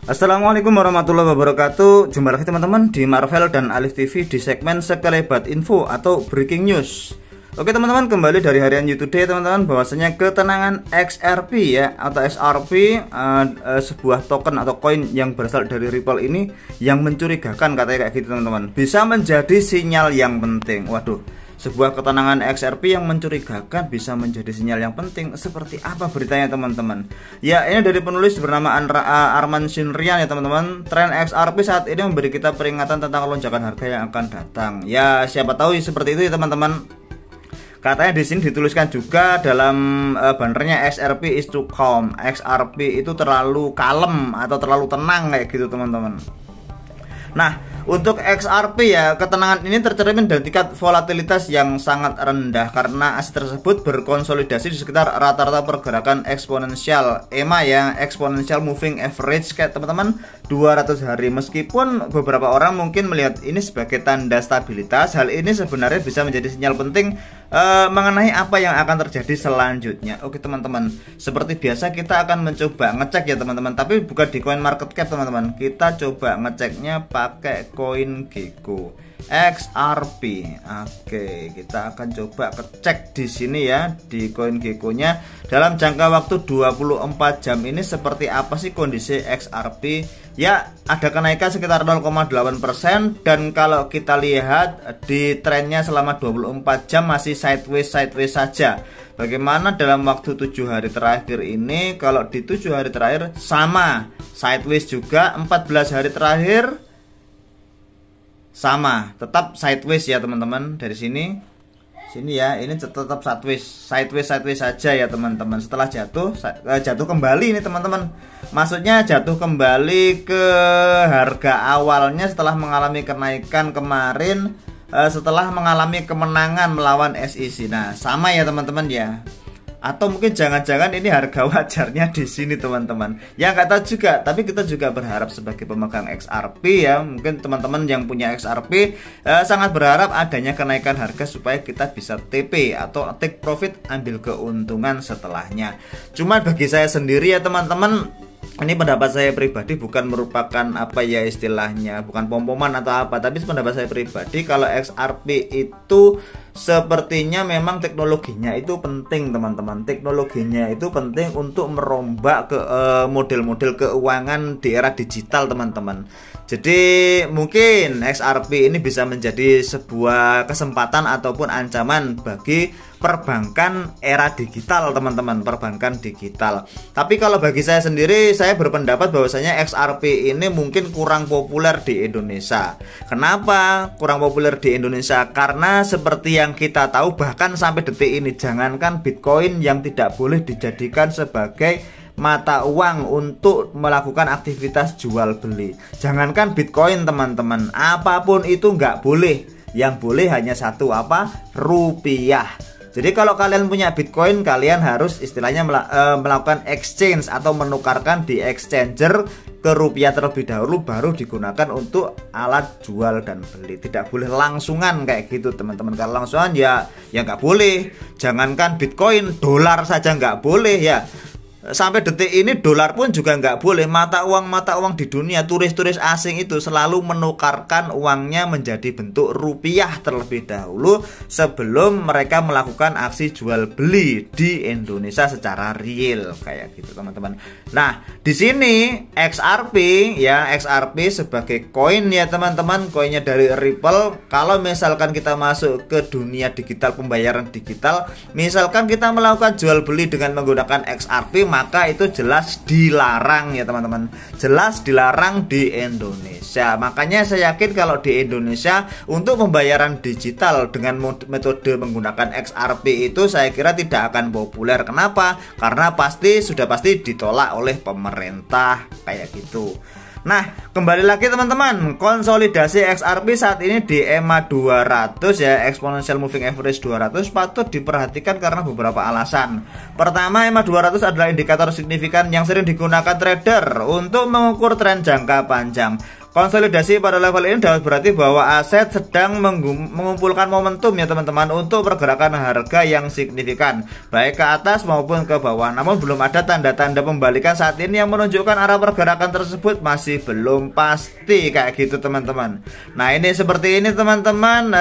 Assalamualaikum warahmatullahi wabarakatuh. Jumpa lagi teman-teman di Marvel dan Alif TV di segmen sekelebat info atau breaking news. Oke teman-teman, kembali dari harian YouTube Today teman-teman, bahwasanya ketenangan XRP ya atau XRP, sebuah token atau koin yang berasal dari Ripple ini yang mencurigakan katanya kayak gitu teman-teman, bisa menjadi sinyal yang penting. Waduh, sebuah ketenangan XRP yang mencurigakan bisa menjadi sinyal yang penting. Seperti apa beritanya teman-teman? Ya, ini dari penulis bernama Arman Shinrian ya teman-teman. Tren XRP saat ini memberi kita peringatan tentang lonjakan harga yang akan datang. Ya, siapa tahu seperti itu ya teman-teman. Katanya di sini dituliskan juga dalam bannernya XRP is too calm. XRP itu terlalu kalem atau terlalu tenang kayak gitu teman-teman. Nah, untuk XRP ya, ketenangan ini tercermin dari tingkat volatilitas yang sangat rendah karena aset tersebut berkonsolidasi di sekitar rata-rata pergerakan eksponensial EMA ya, exponential moving average kayak teman-teman 200 hari. Meskipun beberapa orang mungkin melihat ini sebagai tanda stabilitas, hal ini sebenarnya bisa menjadi sinyal penting mengenai apa yang akan terjadi selanjutnya. Oke teman-teman, seperti biasa kita akan mencoba ngecek ya teman-teman, tapi bukan di coin market cap teman-teman. Kita coba ngeceknya pakai koin Gecko XRP. Oke, kita akan coba cek di sini ya, di koin Gecko-nya dalam jangka waktu 24 jam ini seperti apa sih kondisi XRP. Ya, ada kenaikan sekitar 0,8% dan kalau kita lihat di trennya selama 24 jam masih sideways saja. Bagaimana dalam waktu 7 hari terakhir ini? Kalau di 7 hari terakhir sama sideways juga, 14 hari terakhir sama, tetap sideways ya teman-teman. Dari sini ya, ini tetap sideways saja ya teman-teman. Setelah jatuh kembali ini teman-teman, maksudnya jatuh kembali ke harga awalnya setelah mengalami kenaikan kemarin, setelah mengalami kemenangan melawan SEC. Nah, sama ya teman-teman ya. Atau mungkin jangan-jangan ini harga wajarnya di sini teman-teman. Ya nggak tahu juga, tapi kita juga berharap sebagai pemegang XRP ya, mungkin teman-teman yang punya XRP sangat berharap adanya kenaikan harga supaya kita bisa TP atau take profit, ambil keuntungan setelahnya. Cuma bagi saya sendiri ya teman-teman, ini pendapat saya pribadi, bukan merupakan apa ya istilahnya, bukan pom-poman atau apa, tapi pendapat saya pribadi kalau XRP itu sepertinya memang teknologinya itu penting teman-teman. Teknologinya itu penting untuk merombak ke model-model keuangan di era digital teman-teman. Jadi mungkin XRP ini bisa menjadi sebuah kesempatan ataupun ancaman bagi perbankan era digital teman-teman, perbankan digital. Tapi kalau bagi saya sendiri, saya berpendapat bahwasanya XRP ini mungkin kurang populer di Indonesia. Kenapa kurang populer di Indonesia? Karena seperti yang kita tahu, bahkan sampai detik ini jangankan Bitcoin yang tidak boleh dijadikan sebagai mata uang untuk melakukan aktivitas jual beli. Jangankan Bitcoin teman-teman, apapun itu nggak boleh. Yang boleh hanya satu, apa? Rupiah. Jadi kalau kalian punya Bitcoin, kalian harus istilahnya melakukan exchange atau menukarkan di exchanger ke rupiah terlebih dahulu, baru digunakan untuk alat jual dan beli. Tidak boleh langsungan kayak gitu teman-teman. Kalau langsungan ya nggak boleh. Jangankan Bitcoin, dolar saja nggak boleh ya. Sampai detik ini dolar pun juga nggak boleh. Mata uang di dunia, turis-turis asing itu selalu menukarkan uangnya menjadi bentuk rupiah terlebih dahulu sebelum mereka melakukan aksi jual beli di Indonesia secara real kayak gitu teman-teman. Nah, di sini XRP ya, XRP sebagai koin ya teman-teman, koinnya dari Ripple. Kalau misalkan kita masuk ke dunia digital, pembayaran digital, misalkan kita melakukan jual beli dengan menggunakan XRP, maka itu jelas dilarang ya teman-teman, jelas dilarang di Indonesia. Makanya saya yakin kalau di Indonesia untuk pembayaran digital dengan metode menggunakan XRP itu saya kira tidak akan populer. Kenapa? Karena sudah pasti ditolak oleh pemerintah kayak gitu. Nah, kembali lagi teman-teman, konsolidasi XRP saat ini di EMA 200 ya, exponential moving average 200, patut diperhatikan karena beberapa alasan. Pertama, EMA 200 adalah indikator signifikan yang sering digunakan trader untuk mengukur tren jangka panjang. Konsolidasi pada level ini dapat berarti bahwa aset sedang mengumpulkan momentum ya teman-teman untuk pergerakan harga yang signifikan baik ke atas maupun ke bawah. Namun belum ada tanda-tanda pembalikan saat ini yang menunjukkan arah pergerakan tersebut masih belum pasti kayak gitu teman-teman. Nah ini seperti ini teman-teman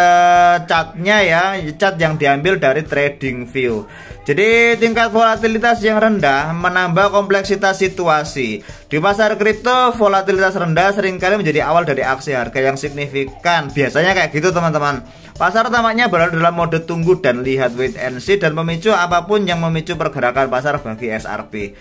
chartnya ya, chart yang diambil dari TradingView. Jadi tingkat volatilitas yang rendah menambah kompleksitas situasi. Di pasar kripto volatilitas rendah seringkali menjadi awal dari aksi harga yang signifikan. Biasanya kayak gitu teman-teman. Pasar tampaknya berada dalam mode tunggu dan lihat, wait and see, dan memicu apapun yang memicu pergerakan pasar bagi XRP.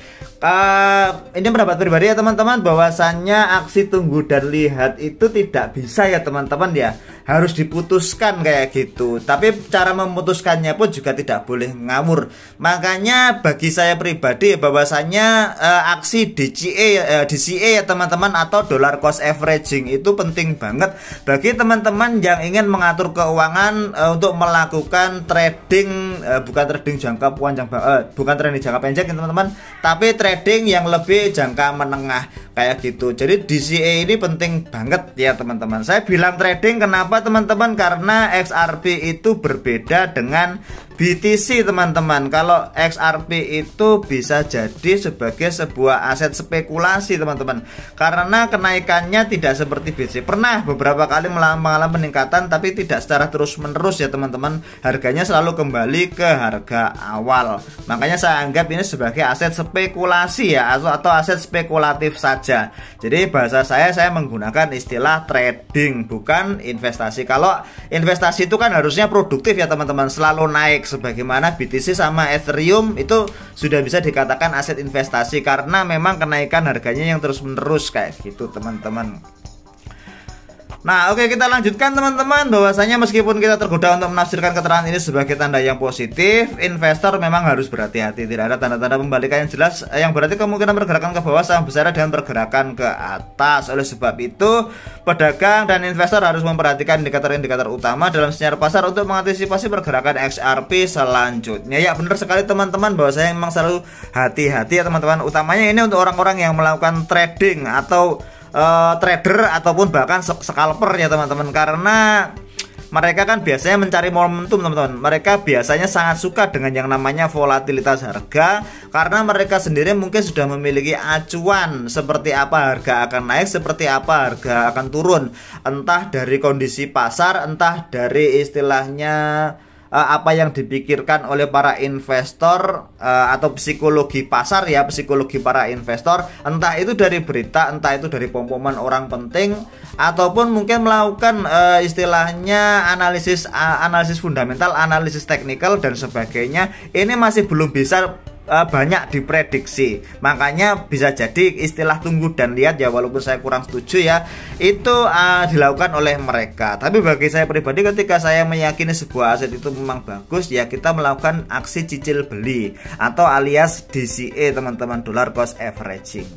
Ini pendapat pribadi ya teman-teman, bahwasannya aksi tunggu dan lihat itu tidak bisa ya teman-teman ya, harus diputuskan kayak gitu. Tapi cara memutuskannya pun juga tidak boleh ngawur. Makanya bagi saya pribadi bahwasannya aksi DCA ya teman-teman, atau dollar cost averaging itu penting banget bagi teman-teman yang ingin mengatur keuangan untuk melakukan trading, bukan trading jangka panjang, bukan trading jangka pendek teman-teman, tapi trading yang lebih jangka menengah kayak gitu. Jadi DCA ini penting banget ya teman-teman. Saya bilang trading kenapa teman-teman, karena XRP itu berbeda dengan BTC teman-teman. Kalau XRP itu bisa jadi sebagai sebuah aset spekulasi teman-teman, karena kenaikannya tidak seperti BTC. Pernah beberapa kali mengalami peningkatan, tapi tidak secara terus menerus ya teman-teman. Harganya selalu kembali ke harga awal. Makanya saya anggap ini sebagai aset spekulasi ya, atau aset spekulatif saja. Jadi bahasa saya menggunakan istilah trading, bukan investasi. Kalau investasi itu kan harusnya produktif ya teman-teman, selalu naik. Sebagaimana BTC sama Ethereum itu sudah bisa dikatakan aset investasi, karena memang kenaikan harganya yang terus menerus kayak gitu teman-teman. Nah oke, kita lanjutkan teman-teman, bahwasanya meskipun kita tergoda untuk menafsirkan keterangan ini sebagai tanda yang positif, investor memang harus berhati-hati. Tidak ada tanda-tanda pembalikan yang jelas yang berarti kemungkinan pergerakan ke bawah sama besar dengan pergerakan ke atas. Oleh sebab itu, pedagang dan investor harus memperhatikan indikator-indikator utama dalam senyar pasar untuk mengantisipasi pergerakan XRP selanjutnya. Ya benar sekali teman-teman, bahwasanya memang selalu hati-hati ya teman-teman. Utamanya ini untuk orang-orang yang melakukan trading atau trader ataupun bahkan scalper ya teman-teman, karena mereka kan biasanya mencari momentum teman-teman. Mereka biasanya sangat suka dengan yang namanya volatilitas harga, karena mereka sendiri mungkin sudah memiliki acuan seperti apa harga akan naik, seperti apa harga akan turun, entah dari kondisi pasar, entah dari istilahnya apa yang dipikirkan oleh para investor atau psikologi pasar ya, psikologi para investor, entah itu dari berita, entah itu dari pom-poman orang penting, ataupun mungkin melakukan istilahnya analisis fundamental, analisis teknikal dan sebagainya. Ini masih belum bisa banyak diprediksi. Makanya bisa jadi istilah tunggu dan lihat ya, walaupun saya kurang setuju ya, itu dilakukan oleh mereka. Tapi bagi saya pribadi, ketika saya meyakini sebuah aset itu memang bagus ya, kita melakukan aksi cicil beli atau alias DCA teman-teman, dollar cost averaging.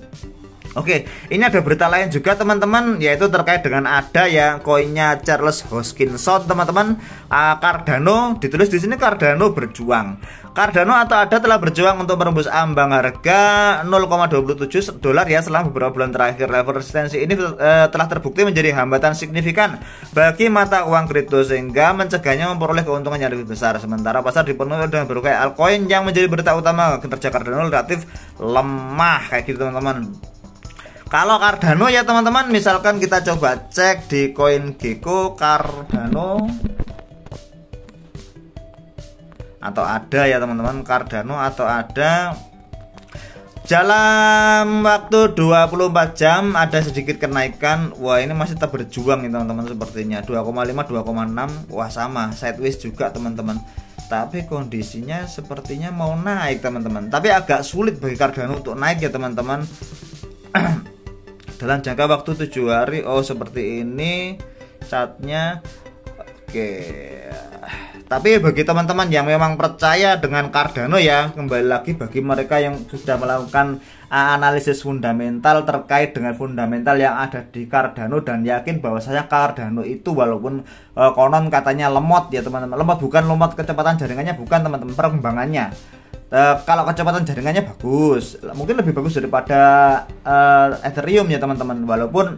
Oke, ini ada berita lain juga teman-teman, yaitu terkait dengan ada ya koinnya Charles Hoskinson teman-teman, Cardano, ditulis di sini Cardano berjuang. Cardano atau ADA telah berjuang untuk menembus ambang harga 0,27 dolar ya selama beberapa bulan terakhir. Level resistensi ini telah terbukti menjadi hambatan signifikan bagi mata uang kripto, sehingga mencegahnya memperoleh keuntungan yang lebih besar. Sementara pasar dipenuhi dengan berbagai altcoin yang menjadi berita utama, kinerja Cardano relatif lemah kayak gitu teman-teman. Kalau Cardano ya teman-teman, misalkan kita coba cek di CoinGecko Cardano atau ada ya teman-teman, Cardano atau ada, dalam waktu 24 jam ada sedikit kenaikan. Wah ini masih tetap berjuang nih teman-teman, sepertinya 2,5 2,6. Wah sama sideways juga teman-teman, tapi kondisinya sepertinya mau naik teman-teman, tapi agak sulit bagi Cardano untuk naik ya teman-teman. Dalam jangka waktu 7 hari, oh seperti ini catnya. Oke, tapi bagi teman-teman yang memang percaya dengan Cardano ya, kembali lagi bagi mereka yang sudah melakukan analisis fundamental terkait dengan fundamental yang ada di Cardano dan yakin bahwasanya Cardano itu walaupun konon katanya lemot ya teman-teman, lemot bukan lemot kecepatan jaringannya, bukan teman-teman, perkembangannya. Kalau kecepatan jaringannya bagus, mungkin lebih bagus daripada Ethereum ya teman-teman, walaupun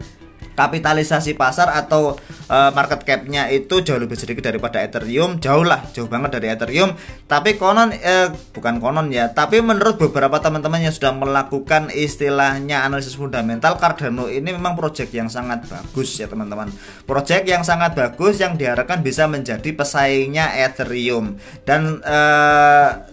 kapitalisasi pasar atau market cap-nya itu jauh lebih sedikit daripada Ethereum, jauh banget dari Ethereum. Tapi bukan konon ya, tapi menurut beberapa teman-teman yang sudah melakukan istilahnya analisis fundamental, Cardano ini memang project yang sangat bagus ya teman-teman. Project yang sangat bagus yang diharapkan bisa menjadi pesaingnya Ethereum. Dan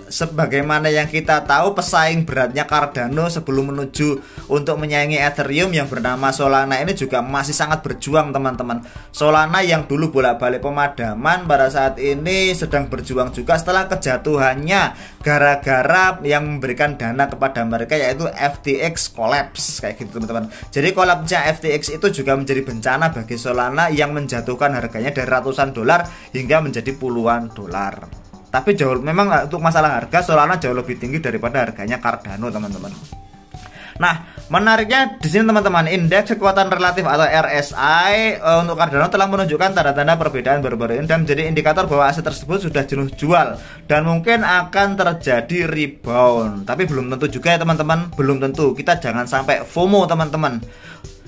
sebagaimana yang kita tahu, pesaing beratnya Cardano sebelum menuju untuk menyaingi Ethereum yang bernama Solana ini juga masih sangat berjuang teman-teman. Solana yang dulu bolak-balik pemadaman pada saat ini sedang berjuang juga setelah kejatuhannya gara-gara yang memberikan dana kepada mereka, yaitu FTX collapse kayak gitu teman-teman. Jadi collapse-nya FTX itu juga menjadi bencana bagi Solana yang menjatuhkan harganya dari ratusan dolar hingga menjadi puluhan dolar. Tapi memang untuk masalah harga Solana jauh lebih tinggi daripada harganya Cardano teman-teman. Nah, menariknya di sini teman-teman, indeks kekuatan relatif atau RSI untuk Cardano telah menunjukkan tanda-tanda perbedaan baru-baru ini dan menjadi indikator bahwa aset tersebut sudah jenuh jual dan mungkin akan terjadi rebound. Tapi belum tentu juga ya teman-teman, belum tentu. Kita jangan sampai FOMO teman-teman.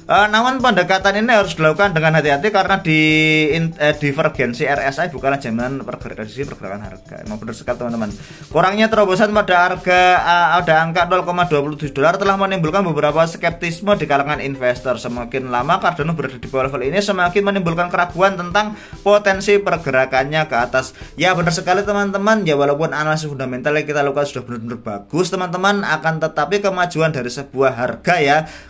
Namun pendekatan ini harus dilakukan dengan hati-hati karena divergensi RSI bukanlah jaminan pergerakan harga. Memang benar sekali teman-teman. Kurangnya terobosan pada angka 0,27 dolar telah menimbulkan beberapa skeptisme di kalangan investor. Semakin lama Cardano berada di bawah level ini, semakin menimbulkan keraguan tentang potensi pergerakannya ke atas. Ya benar sekali teman-teman. Ya walaupun analisis fundamental yang kita lakukan sudah benar-benar bagus teman-teman, akan tetapi kemajuan dari sebuah harga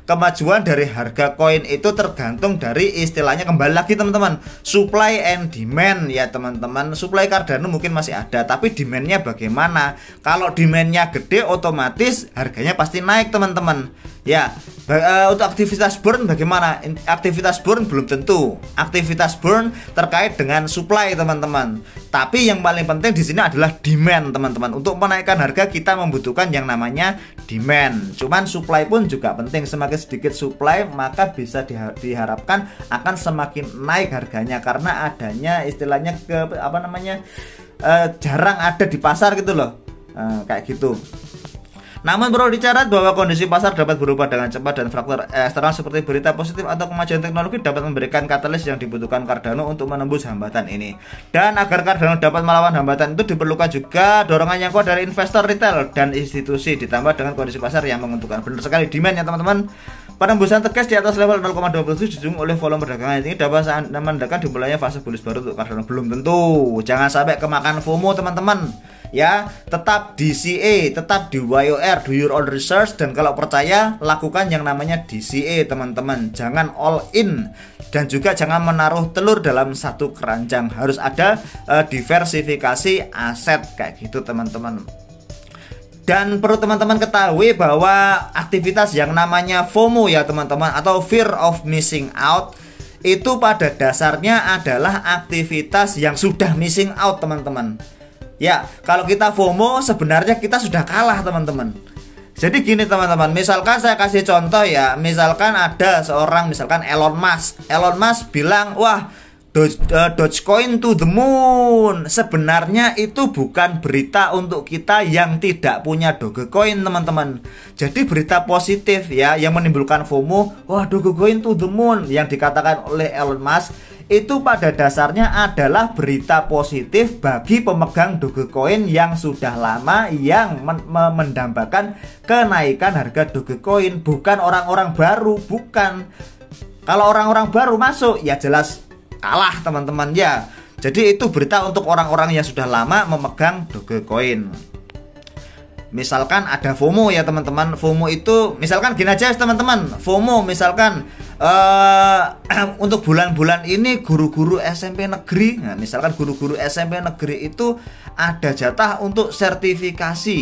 kemajuan dari harga koin itu tergantung dari istilahnya, kembali lagi teman-teman, supply and demand ya teman-teman. Supply Cardano mungkin masih ada, tapi demandnya bagaimana? Kalau demandnya gede, otomatis harganya pasti naik teman-teman. Ya, untuk aktivitas burn bagaimana? Aktivitas burn belum tentu. Aktivitas burn terkait dengan supply teman-teman. Tapi yang paling penting di sini adalah demand teman-teman. Untuk menaikkan harga kita membutuhkan yang namanya demand. Cuman supply pun juga penting. Semakin sedikit supply maka bisa diharapkan akan semakin naik harganya karena adanya istilahnya jarang ada di pasar gitu loh. Kayak gitu. Namun perlu dicatat bahwa kondisi pasar dapat berubah dengan cepat dan faktor eksternal seperti berita positif atau kemajuan teknologi dapat memberikan katalis yang dibutuhkan Cardano untuk menembus hambatan ini. Dan agar Cardano dapat melawan hambatan itu diperlukan juga dorongan yang kuat dari investor retail dan institusi ditambah dengan kondisi pasar yang menguntungkan. Benar sekali demand ya teman-teman. Penembusan tegas di atas level 0,27 didukung oleh volume perdagangan ini dapat menandakan dimulainya fase bullish baru untuk Cardano. Belum tentu. Jangan sampai kemakan FOMO teman-teman. Ya, tetap DCA, tetap DYOR, do your own research, dan kalau percaya lakukan yang namanya DCA teman-teman. Jangan all in dan juga jangan menaruh telur dalam satu keranjang. Harus ada diversifikasi aset kayak gitu teman-teman. Dan perlu teman-teman ketahui bahwa aktivitas yang namanya FOMO ya teman-teman, atau fear of missing out, itu pada dasarnya adalah aktivitas yang sudah missing out teman-teman. Ya, kalau kita FOMO sebenarnya kita sudah kalah teman-teman. Jadi gini teman-teman, misalkan saya kasih contoh ya, misalkan ada seorang, misalkan Elon Musk bilang, wah Dogecoin to the moon. Sebenarnya itu bukan berita untuk kita yang tidak punya Dogecoin teman-teman. Jadi berita positif ya, yang menimbulkan FOMO, wah Dogecoin to the moon yang dikatakan oleh Elon Musk, itu pada dasarnya adalah berita positif bagi pemegang Dogecoin yang sudah lama, yang mendambakan kenaikan harga Dogecoin, bukan orang-orang baru, bukan. Kalau orang-orang baru masuk ya jelas kalah teman-teman ya. Jadi itu berita untuk orang-orang yang sudah lama memegang Dogecoin. Misalkan ada FOMO ya teman-teman. FOMO itu misalkan gini aja teman-teman. FOMO misalkan untuk bulan-bulan ini guru-guru SMP negeri, nah misalkan guru-guru SMP negeri itu ada jatah untuk sertifikasi.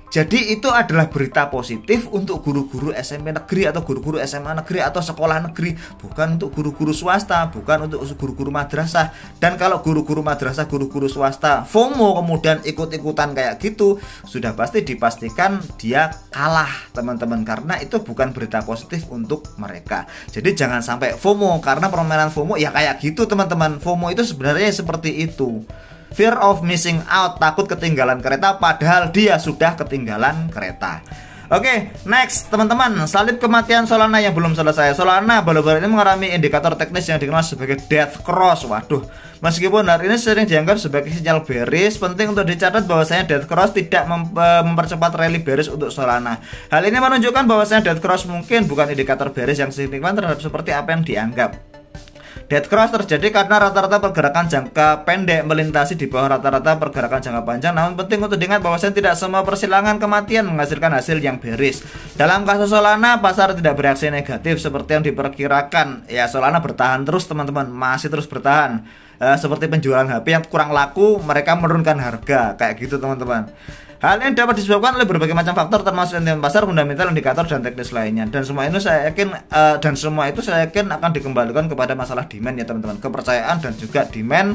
Jadi itu adalah berita positif untuk guru-guru SMP negeri atau guru-guru SMA negeri atau sekolah negeri, bukan untuk guru-guru swasta, bukan untuk guru-guru madrasah. Dan kalau guru-guru madrasah, guru-guru swasta FOMO kemudian ikut-ikutan kayak gitu, sudah pasti dipastikan dia kalah teman-teman, karena itu bukan berita positif untuk mereka. Jadi jangan sampai FOMO, karena permainan FOMO ya kayak gitu teman-teman. FOMO itu sebenarnya seperti itu. Fear of missing out, takut ketinggalan kereta padahal dia sudah ketinggalan kereta. Oke, next teman-teman, salib kematian Solana yang belum selesai. Solana baru-baru ini mengalami indikator teknis yang dikenal sebagai death cross. Waduh, meskipun hari ini sering dianggap sebagai sinyal bearish, penting untuk dicatat bahwasanya death cross tidak mempercepat rally bearish untuk Solana. Hal ini menunjukkan bahwasanya death cross mungkin bukan indikator bearish yang signifikan terhadap seperti apa yang dianggap. Death cross terjadi karena rata-rata pergerakan jangka pendek melintasi di bawah rata-rata pergerakan jangka panjang. Namun penting untuk diingat bahwasanya tidak semua persilangan kematian menghasilkan hasil yang bearish. Dalam kasus Solana, pasar tidak bereaksi negatif seperti yang diperkirakan. Ya, Solana bertahan terus teman-teman, masih terus bertahan. Seperti penjualan HP yang kurang laku, mereka menurunkan harga kayak gitu teman-teman. Hal ini dapat disebabkan oleh berbagai macam faktor termasuk sentimen pasar, fundamental, indikator dan teknis lainnya. Dan semua itu saya yakin akan dikembalikan kepada masalah demand ya teman-teman. Kepercayaan dan juga demand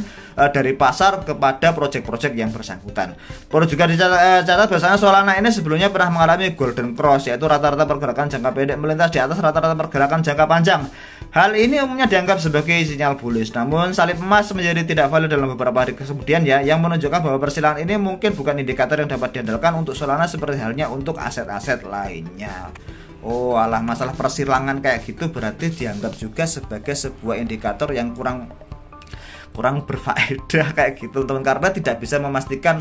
dari pasar kepada proyek-proyek yang bersangkutan. Perlu juga dicatat bahwasanya Solana ini sebelumnya pernah mengalami golden cross, yaitu rata-rata pergerakan jangka pendek melintas di atas rata-rata pergerakan jangka panjang. Hal ini umumnya dianggap sebagai sinyal bullish. Namun salib emas menjadi tidak valid dalam beberapa hari kemudian ya, yang menunjukkan bahwa persilangan ini mungkin bukan indikator yang dapat diandalkan untuk Solana seperti halnya untuk aset-aset lainnya. Oh alah, masalah persilangan kayak gitu berarti dianggap juga sebagai sebuah indikator yang kurang berfaedah kayak gitu teman, karena tidak bisa memastikan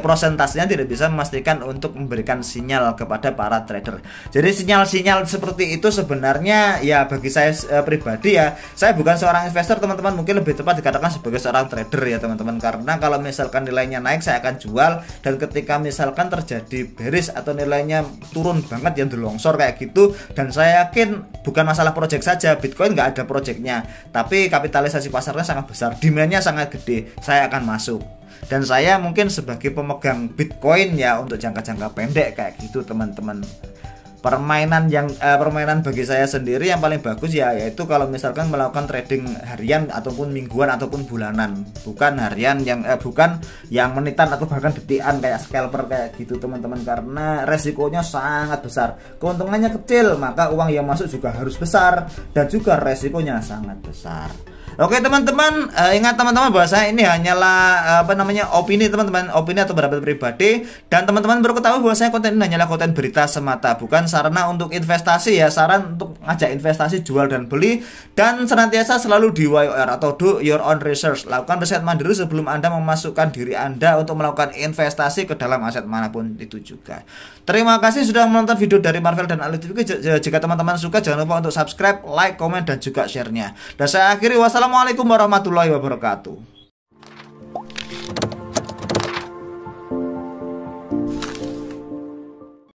prosentasenya tidak bisa memastikan untuk memberikan sinyal kepada para trader. Jadi sinyal-sinyal seperti itu sebenarnya ya bagi saya pribadi ya, saya bukan seorang investor teman-teman, mungkin lebih tepat dikatakan sebagai seorang trader ya teman-teman, karena kalau misalkan nilainya naik saya akan jual, dan ketika misalkan terjadi bearish atau nilainya turun banget yang longsor kayak gitu, dan saya yakin bukan masalah project saja, Bitcoin nggak ada projectnya, tapi kapitalisasi pasar sangat besar, demandnya sangat gede, saya akan masuk. Dan saya mungkin sebagai pemegang Bitcoin ya untuk jangka-jangka pendek kayak gitu teman-teman. Permainan bagi saya sendiri yang paling bagus ya, yaitu kalau misalkan melakukan trading harian ataupun mingguan ataupun bulanan, bukan harian bukan yang menitan atau bahkan detikan kayak scalper kayak gitu teman-teman, karena resikonya sangat besar. Keuntungannya kecil, maka uang yang masuk juga harus besar, dan juga resikonya sangat besar. Oke teman-teman, ingat teman-teman bahwa saya ini hanyalah opini teman-teman, opini atau pendapat pribadi, dan teman-teman perlu ketahui bahwa saya konten ini hanyalah konten berita semata, bukan sarana untuk investasi ya, saran untuk ngajak investasi jual dan beli, dan senantiasa selalu di YOR atau do your own research. Lakukan riset mandiri sebelum Anda memasukkan diri Anda untuk melakukan investasi ke dalam aset manapun itu juga. Terima kasih sudah menonton video dari Marvel dan Ali TV. Jika teman-teman suka jangan lupa untuk subscribe, like, komen, dan juga share-nya. Dan saya akhiri, wassalamualaikum warahmatullahi wabarakatuh.